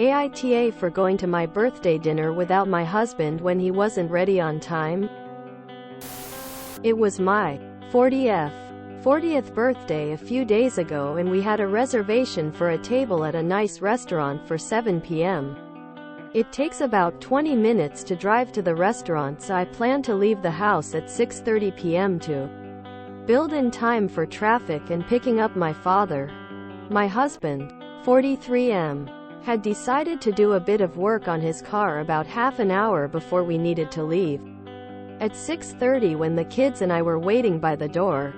AITA for going to my birthday dinner without my husband when he wasn't ready on time? It was my 40th birthday a few days ago, and we had a reservation for a table at a nice restaurant for 7 p.m. It takes about 20 minutes to drive to the restaurant, so I plan to leave the house at 6:30 p.m. to build in time for traffic and picking up my father. My husband, 43M, had decided to do a bit of work on his car about half an hour before we needed to leave. At 6:30, when the kids and I were waiting by the door,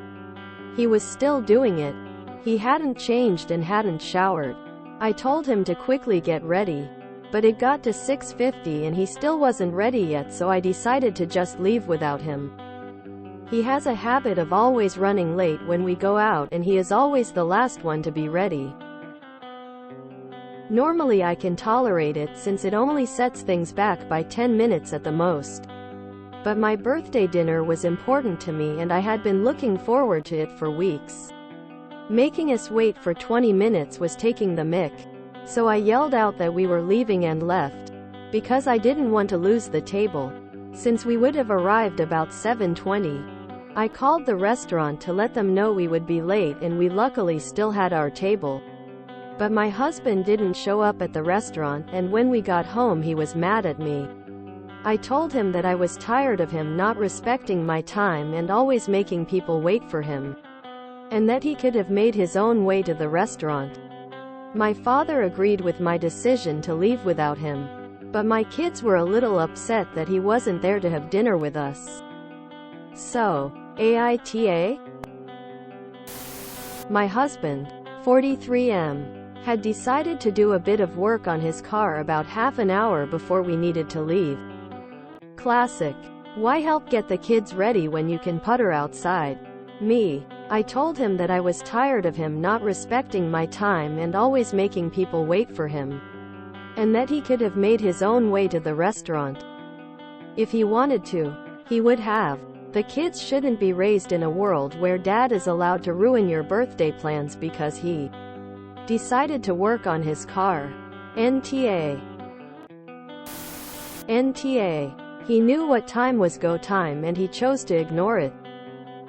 he was still doing it. He hadn't changed and hadn't showered. I told him to quickly get ready, but it got to 6:50 and he still wasn't ready yet, so I decided to just leave without him. He has a habit of always running late when we go out, and he is always the last one to be ready. Normally I can tolerate it since it only sets things back by 10 minutes at the most. But my birthday dinner was important to me and I had been looking forward to it for weeks. Making us wait for 20 minutes was taking the mick. So I yelled out that we were leaving and left, because I didn't want to lose the table, since we would have arrived about 7:20. I called the restaurant to let them know we would be late, and we luckily still had our table. But my husband didn't show up at the restaurant, and when we got home he was mad at me. I told him that I was tired of him not respecting my time and always making people wait for him, and that he could have made his own way to the restaurant. My father agreed with my decision to leave without him, but my kids were a little upset that he wasn't there to have dinner with us. So, AITA? My husband, 43M, had decided to do a bit of work on his car about half an hour before we needed to leave. Classic. Why help get the kids ready when you can putter outside? Me. I told him that I was tired of him not respecting my time and always making people wait for him, and that he could have made his own way to the restaurant. If he wanted to, he would have. The kids shouldn't be raised in a world where dad is allowed to ruin your birthday plans because he decided to work on his car. NTA. He knew what time was go time and he chose to ignore it.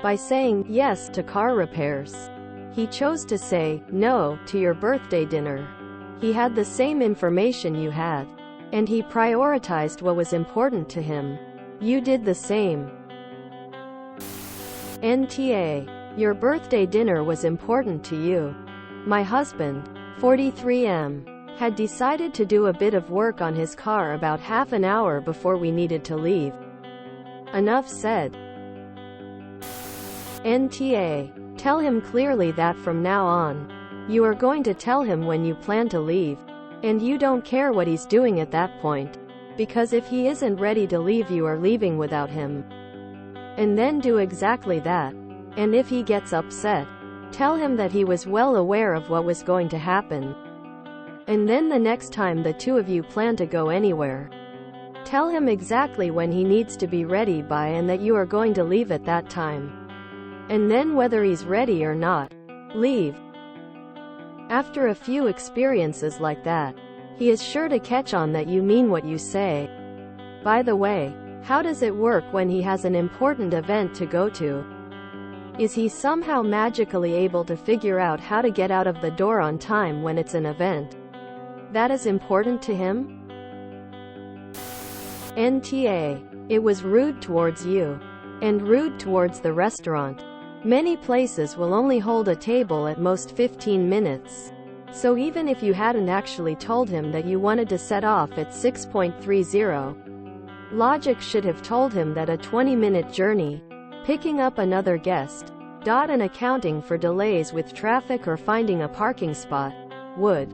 By saying yes to car repairs, he chose to say no to your birthday dinner. He had the same information you had, and he prioritized what was important to him. You did the same. NTA. Your birthday dinner was important to you. My husband, 43M, had decided to do a bit of work on his car about half an hour before we needed to leave. Enough said. NTA. Tell him clearly that from now on, you are going to tell him when you plan to leave, and you don't care what he's doing at that point, because if he isn't ready to leave, you are leaving without him. And then do exactly that. And if he gets upset, tell him that he was well aware of what was going to happen. And then the next time the two of you plan to go anywhere, tell him exactly when he needs to be ready by and that you are going to leave at that time. And then whether he's ready or not, leave. After a few experiences like that, he is sure to catch on that you mean what you say. By the way, how does it work when he has an important event to go to? Is he somehow magically able to figure out how to get out of the door on time when it's an event that is important to him? NTA. It was rude towards you, and rude towards the restaurant. Many places will only hold a table at most 15 minutes. So even if you hadn't actually told him that you wanted to set off at 6:30, logic should have told him that a 20-minute journey, picking up another guest, and accounting for delays with traffic or finding a parking spot, would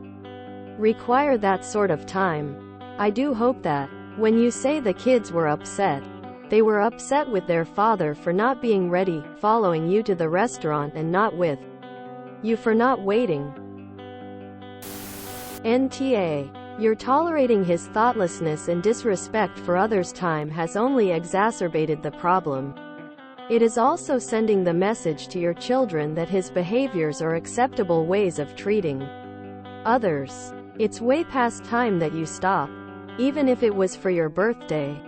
require that sort of time. I do hope that, when you say the kids were upset, they were upset with their father for not being ready, following you to the restaurant, and not with you for not waiting. NTA. Your tolerating his thoughtlessness and disrespect for others' time has only exacerbated the problem. It is also sending the message to your children that his behaviors are acceptable ways of treating others. It's way past time that you stop, even if it was for your birthday.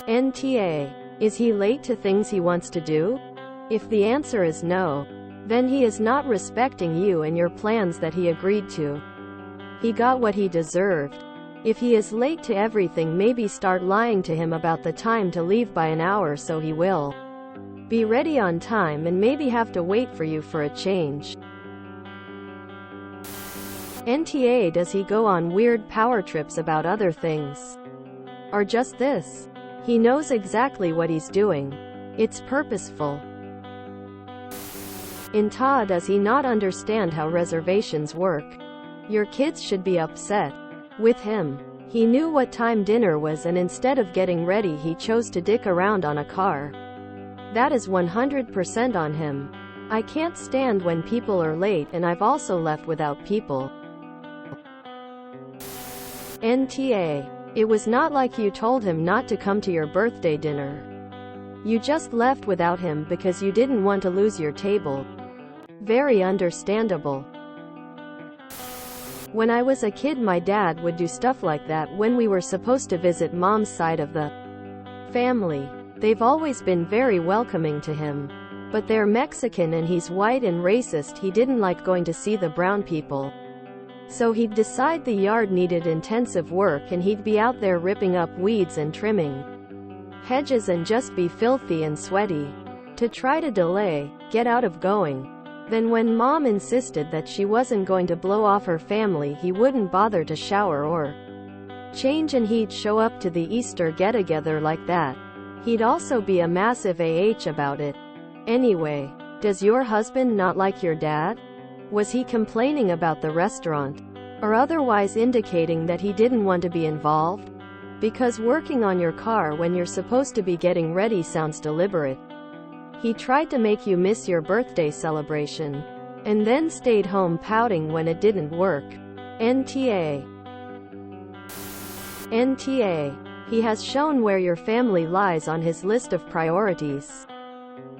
NTA. Is he late to things he wants to do? If the answer is no, then he is not respecting you and your plans that he agreed to. He got what he deserved. If he is late to everything, maybe start lying to him about the time to leave by an hour so he will be ready on time and maybe have to wait for you for a change. NTA. Does he go on weird power trips about other things? Or just this? He knows exactly what he's doing. It's purposeful. AITA. Does he not understand how reservations work? Your kids should be upset with him. He knew what time dinner was, and instead of getting ready he chose to dick around on a car. That is 100% on him. I can't stand when people are late, and I've also left without people. NTA. It was not like you told him not to come to your birthday dinner. You just left without him because you didn't want to lose your table. Very understandable. When I was a kid, my dad would do stuff like that when we were supposed to visit mom's side of the family. They've always been very welcoming to him. But they're Mexican and he's white and racist. He didn't like going to see the brown people. So he'd decide the yard needed intensive work and he'd be out there ripping up weeds and trimming hedges and just be filthy and sweaty to try to get out of going. Then when mom insisted that she wasn't going to blow off her family, he wouldn't bother to shower or change and he'd show up to the Easter get-together like that. He'd also be a massive about it. Anyway, does your husband not like your dad? Was he complaining about the restaurant? Or otherwise indicating that he didn't want to be involved? Because working on your car when you're supposed to be getting ready sounds deliberate. He tried to make you miss your birthday celebration, and then stayed home pouting when it didn't work. NTA. NTA. He has shown where your family lies on his list of priorities.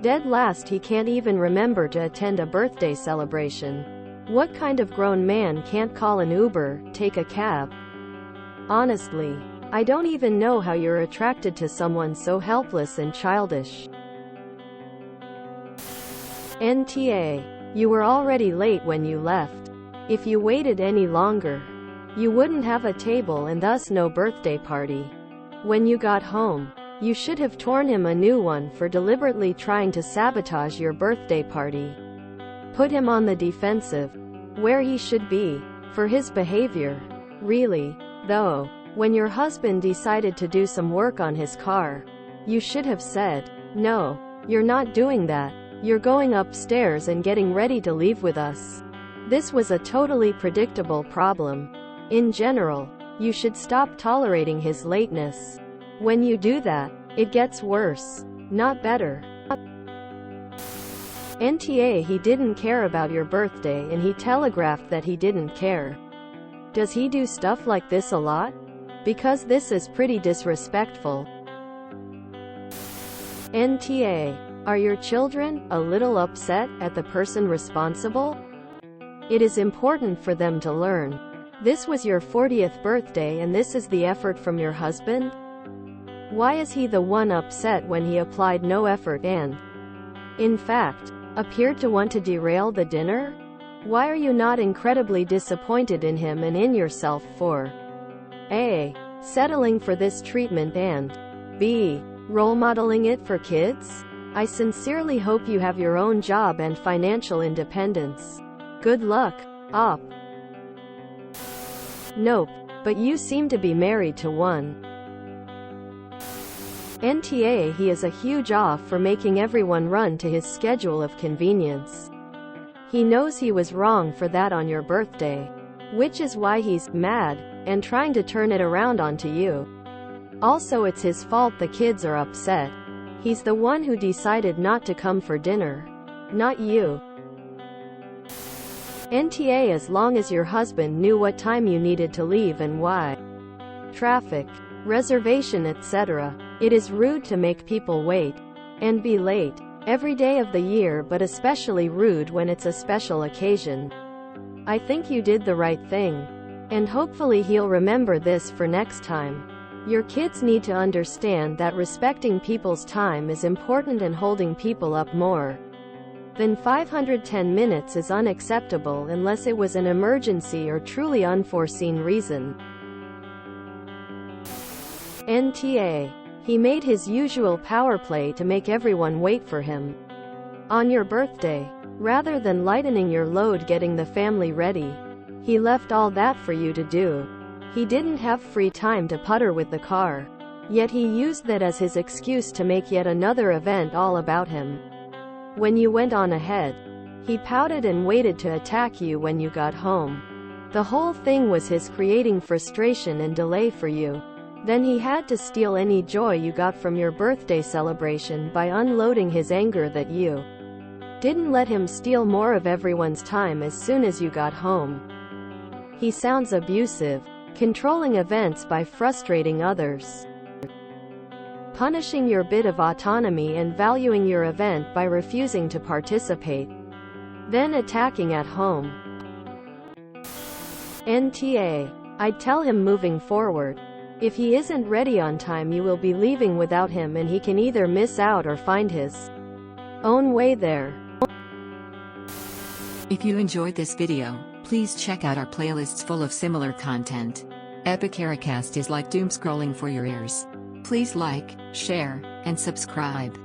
Dead last, he can't even remember to attend a birthday celebration. What kind of grown man can't call an Uber, take a cab? Honestly, I don't even know how you're attracted to someone so helpless and childish. NTA. You were already late when you left. If you waited any longer, you wouldn't have a table and thus no birthday party. When you got home, you should have torn him a new one for deliberately trying to sabotage your birthday party. Put him on the defensive, where he should be, for his behavior. Really, though, when your husband decided to do some work on his car, you should have said, "No, you're not doing that. You're going upstairs and getting ready to leave with us." This was a totally predictable problem. In general, you should stop tolerating his lateness. When you do that, it gets worse, not better. NTA. He didn't care about your birthday and he telegraphed that he didn't care. Does he do stuff like this a lot? Because this is pretty disrespectful. NTA. Are your children a little upset at the person responsible? It is important for them to learn. This was your 40th birthday and this is the effort from your husband? Why is he the one upset when he applied no effort and, in fact, appeared to want to derail the dinner? Why are you not incredibly disappointed in him and in yourself for A. settling for this treatment and B. role modeling it for kids? I sincerely hope you have your own job and financial independence. Good luck, Op. Nope, but you seem to be married to one. NTA. He is a huge off for making everyone run to his schedule of convenience. He knows he was wrong for that on your birthday, which is why he's mad and trying to turn it around onto you. Also, it's his fault the kids are upset. He's the one who decided not to come for dinner, not you. NTA. As long as your husband knew what time you needed to leave and why. Traffic, reservation, etc. It is rude to make people wait and be late every day of the year, but especially rude when it's a special occasion. I think you did the right thing. And hopefully he'll remember this for next time. Your kids need to understand that respecting people's time is important and holding people up more than 510 minutes is unacceptable unless it was an emergency or truly unforeseen reason. NTA. He made his usual power play to make everyone wait for him on your birthday. Rather than lightening your load getting the family ready, he left all that for you to do. He didn't have free time to putter with the car. Yet he used that as his excuse to make yet another event all about him. When you went on ahead, he pouted and waited to attack you when you got home. The whole thing was his creating frustration and delay for you. Then he had to steal any joy you got from your birthday celebration by unloading his anger that you didn't let him steal more of everyone's time as soon as you got home. He sounds abusive, controlling events by frustrating others, punishing your bit of autonomy and valuing your event by refusing to participate, then attacking at home. NTA. I'd tell him moving forward. If he isn't ready on time, you will be leaving without him and he can either miss out or find his own way there. If you enjoyed this video, please check out our playlists full of similar content. AmITheAsshole is like doom scrolling for your ears. Please like, share, and subscribe.